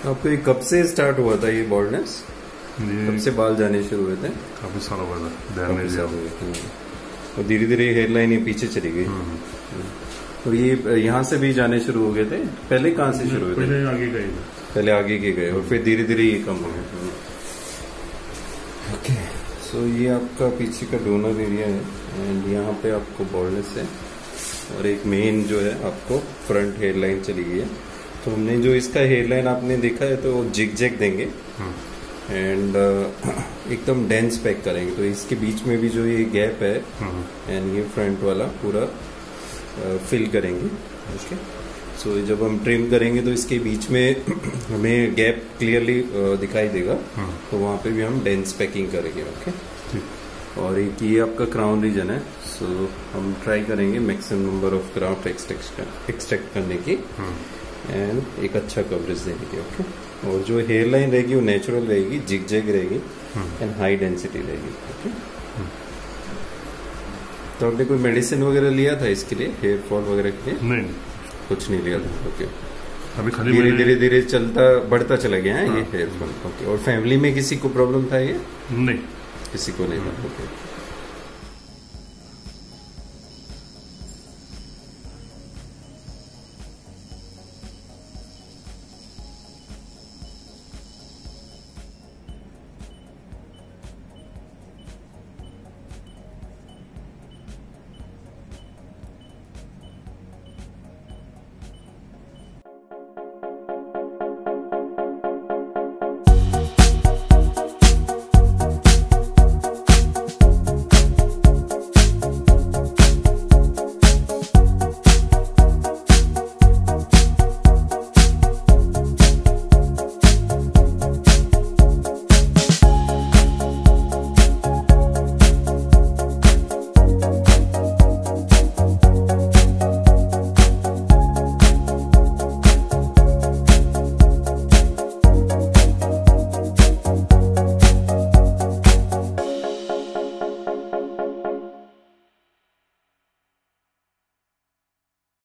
आपको ये कब से स्टार्ट हुआ था ये बॉल्डनेस? कब से बाल जाने शुरू हुए थे? काफी साल हो गया था। और धीरे धीरे हेयर लाइन ये पीछे चली गई। और ये यहाँ से भी जाने शुरू हो गए थे? पहले कहाँ से शुरू हुए थे? पहले आगे गए, पहले आगे के गए और फिर धीरे धीरे ये कम हो गए। ओके, सो ये आपका पीछे का डोनर एरिया है एंड यहाँ पे आपको बॉल्डनेस है और एक मेन जो है आपको फ्रंट हेयर लाइन चली गई है। तो हमने जो इसका हेयर लाइन आपने देखा है तो जिग जैग देंगे एंड एकदम डेंस पैक करेंगे। तो इसके बीच में भी जो ये गैप है एंड ये फ्रंट वाला पूरा फिल करेंगे। ओके, सो जब हम ट्रिम करेंगे तो इसके बीच में हमें गैप क्लियरली दिखाई देगा, तो वहाँ पे भी हम डेंस पैकिंग करेंगे। ओके, और एक ये आपका क्राउन रीजन है, सो हम ट्राई करेंगे maximum number of crown extract करने की एंड एक अच्छा कवरेज देने की। ओके, और जो हेयर लाइन रहेगी वो नेचुरल रहेगी, जिग जैग रहेगी एंड हाई डेंसिटी रहेगी। ओके, तो आपने कोई मेडिसिन वगैरह लिया था इसके लिए, हेयर फॉल वगैरह के लिए? नहीं, कुछ नहीं लिया था। ओके, अभी खाली धीरे धीरे चलता बढ़ता चला गया है ये हेयर फॉल। ओके, और फैमिली में किसी को प्रॉब्लम था ये? नहीं, किसी को नहीं था। ओके,